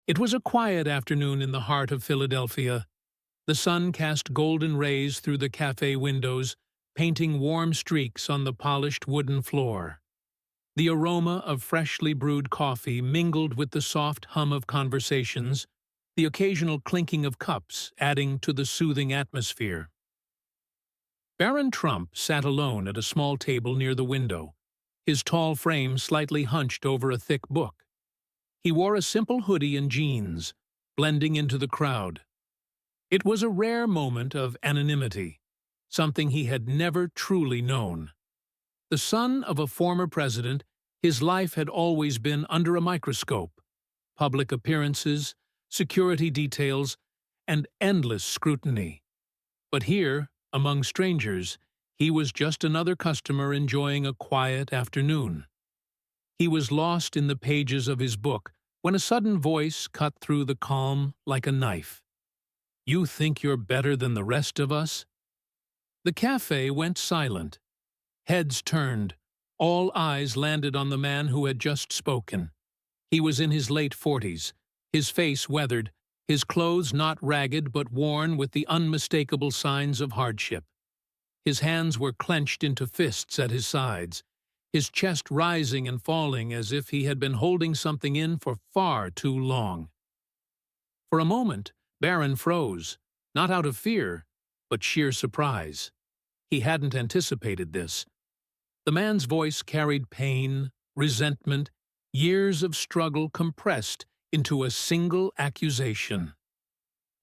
It was a quiet afternoon in the heart of Philadelphia. The sun cast golden rays through the cafe windows, painting warm streaks on the polished wooden floor. The aroma of freshly brewed coffee mingled with the soft hum of conversations, the occasional clinking of cups adding to the soothing atmosphere. Barron Trump sat alone at a small table near the window, his tall frame slightly hunched over a thick book. He wore a simple hoodie and jeans, blending into the crowd. It was a rare moment of anonymity, something he had never truly known. The son of a former president, his life had always been under a microscope: public appearances, security details, and endless scrutiny. But here, among strangers, he was just another customer enjoying a quiet afternoon. He was lost in the pages of his book when a sudden voice cut through the calm like a knife. "You think you're better than the rest of us?" The cafe went silent. Heads turned. All eyes landed on the man who had just spoken. He was in his late 40s, his face weathered, his clothes not ragged but worn with the unmistakable signs of hardship. His hands were clenched into fists at his sides, his chest rising and falling as if he had been holding something in for far too long. For a moment, Barron froze, not out of fear, but sheer surprise. He hadn't anticipated this. The man's voice carried pain, resentment, years of struggle compressed into a single accusation.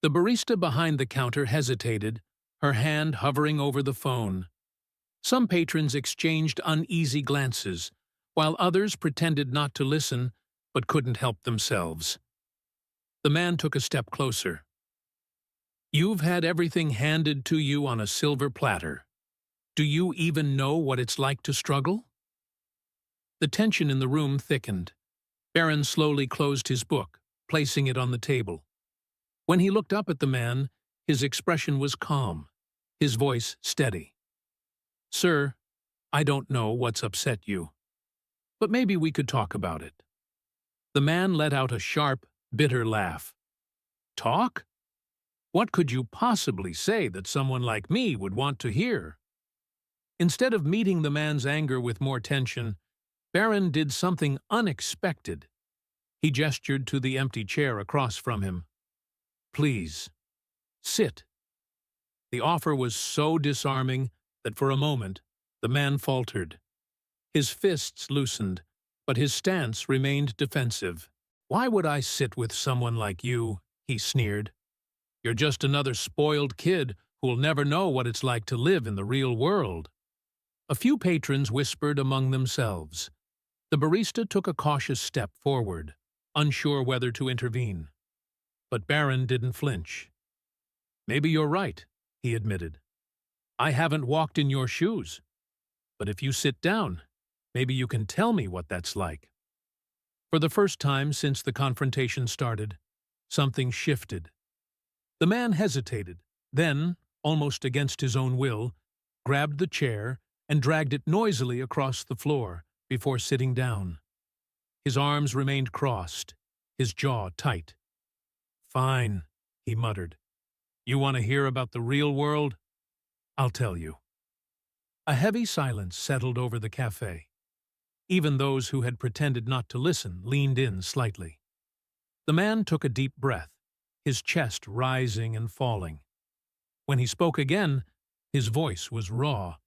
The barista behind the counter hesitated, her hand hovering over the phone. Some patrons exchanged uneasy glances, while others pretended not to listen but couldn't help themselves. The man took a step closer. "You've had everything handed to you on a silver platter. Do you even know what it's like to struggle?" The tension in the room thickened. Barron slowly closed his book, placing it on the table. When he looked up at the man, his expression was calm, his voice steady. "Sir, I don't know what's upset you, but maybe we could talk about it." The man let out a sharp, bitter laugh. "Talk? What could you possibly say that someone like me would want to hear?" Instead of meeting the man's anger with more tension, Barron did something unexpected. He gestured to the empty chair across from him. "Please, sit." The offer was so disarming that for a moment the man faltered. His fists loosened, but his stance remained defensive. "Why would I sit with someone like you?" he sneered. "You're just another spoiled kid who'll never know what it's like to live in the real world." A few patrons whispered among themselves. The barista took a cautious step forward, unsure whether to intervene. But Barron didn't flinch. "Maybe you're right," he admitted. "I haven't walked in your shoes. But if you sit down, maybe you can tell me what that's like." For the first time since the confrontation started, something shifted. The man hesitated, then, almost against his own will, grabbed the chair and dragged it noisily across the floor before sitting down. His arms remained crossed, his jaw tight. "Fine," he muttered. "You want to hear about the real world? I'll tell you." A heavy silence settled over the cafe. Even those who had pretended not to listen leaned in slightly. The man took a deep breath, his chest rising and falling. When he spoke again, his voice was raw.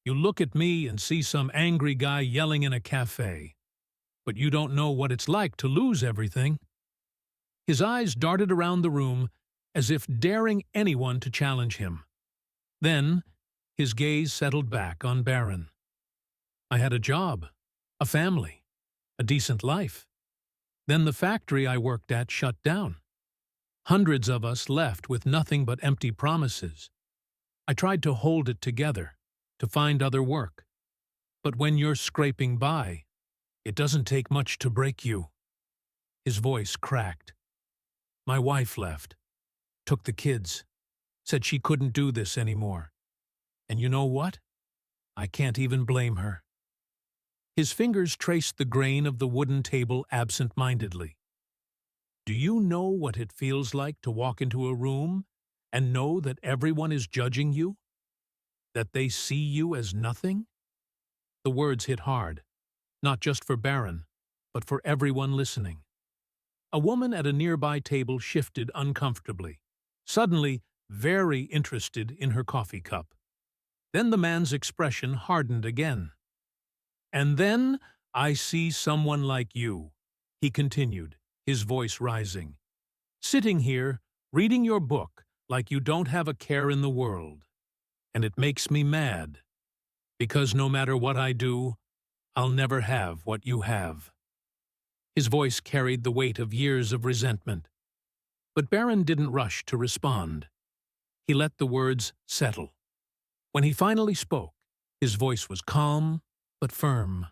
"You look at me and see some angry guy yelling in a cafe, but you don't know what it's like to lose everything." His eyes darted around the room as if daring anyone to challenge him. Then, his gaze settled back on Barron. "I had a job, a family, a decent life. Then the factory I worked at shut down. Hundreds of us left with nothing but empty promises. I tried to hold it together, to find other work. But when you're scraping by, it doesn't take much to break you." His voice cracked. "My wife left, took the kids, said she couldn't do this anymore. And you know what? I can't even blame her." His fingers traced the grain of the wooden table absent-mindedly. Do you know what it feels like to walk into a room and know that everyone is judging you? That they see you as nothing? The words hit hard, not just for Barron, but for everyone listening. A woman at a nearby table shifted uncomfortably, suddenly very interested in her coffee cup. Then the man's expression hardened again. "And then I see someone like you," he continued, his voice rising. "Sitting here, reading your book like you don't have a care in the world. And it makes me mad, because no matter what I do, I'll never have what you have." His voice carried the weight of years of resentment. But Barron didn't rush to respond. He let the words settle. When he finally spoke, his voice was calm but firm.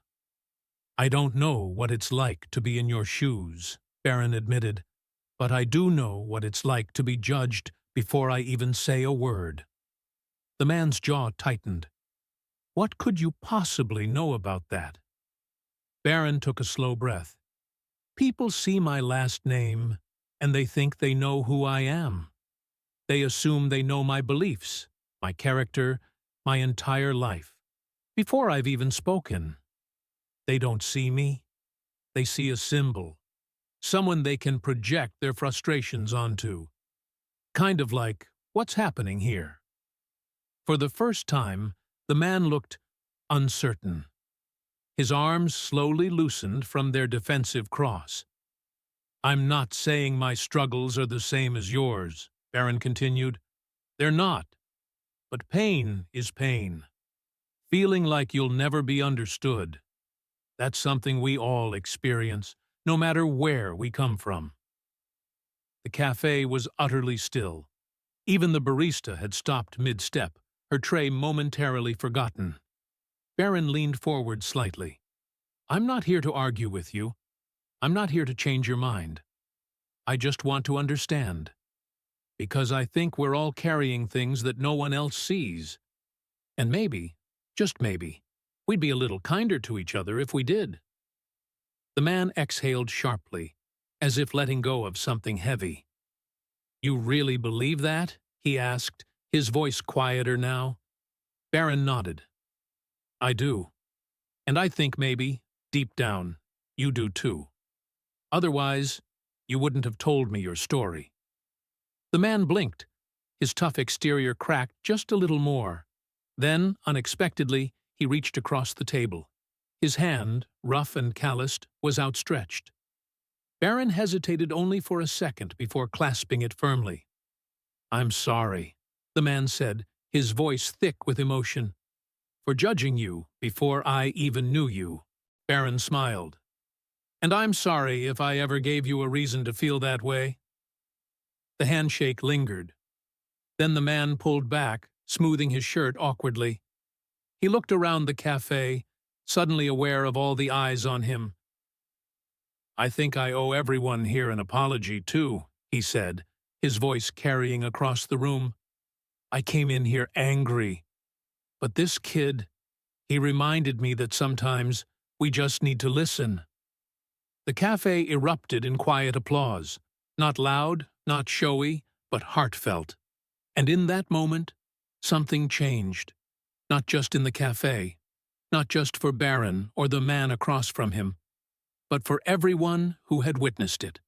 "I don't know what it's like to be in your shoes," Barron admitted, "but I do know what it's like to be judged before I even say a word." The man's jaw tightened. What could you possibly know about that? Barron took a slow breath. "People see my last name, and they think they know who I am. They assume they know my beliefs, my character, my entire life, before I've even spoken. They don't see me. They see a symbol, someone they can project their frustrations onto. Kind of like, what's happening here?" For the first time, the man looked uncertain. His arms slowly loosened from their defensive cross. "I'm not saying my struggles are the same as yours," Barron continued. "They're not. But pain is pain. Feeling like you'll never be understood. That's something we all experience, no matter where we come from." The cafe was utterly still. Even the barista had stopped mid-step, her tray momentarily forgotten. Barron leaned forward slightly. "I'm not here to argue with you. I'm not here to change your mind. I just want to understand. Because I think we're all carrying things that no one else sees. And maybe, just maybe, we'd be a little kinder to each other if we did." The man exhaled sharply, as if letting go of something heavy. "You really believe that?" he asked, his voice quieter now. Barron nodded. "I do. And I think maybe, deep down, you do too. Otherwise, you wouldn't have told me your story." The man blinked. His tough exterior cracked just a little more. Then, unexpectedly, he reached across the table. His hand, rough and calloused, was outstretched. Barron hesitated only for a second before clasping it firmly. "I'm sorry," the man said, his voice thick with emotion. "For judging you before I even knew you." Barron smiled. "And I'm sorry if I ever gave you a reason to feel that way." The handshake lingered. Then the man pulled back, smoothing his shirt awkwardly. He looked around the cafe, suddenly aware of all the eyes on him. "I think I owe everyone here an apology, too," he said, his voice carrying across the room. "I came in here angry. But this kid, he reminded me that sometimes we just need to listen." The cafe erupted in quiet applause, not loud, not showy, but heartfelt. And in that moment, something changed. Not just in the cafe, not just for Barron or the man across from him, but for everyone who had witnessed it.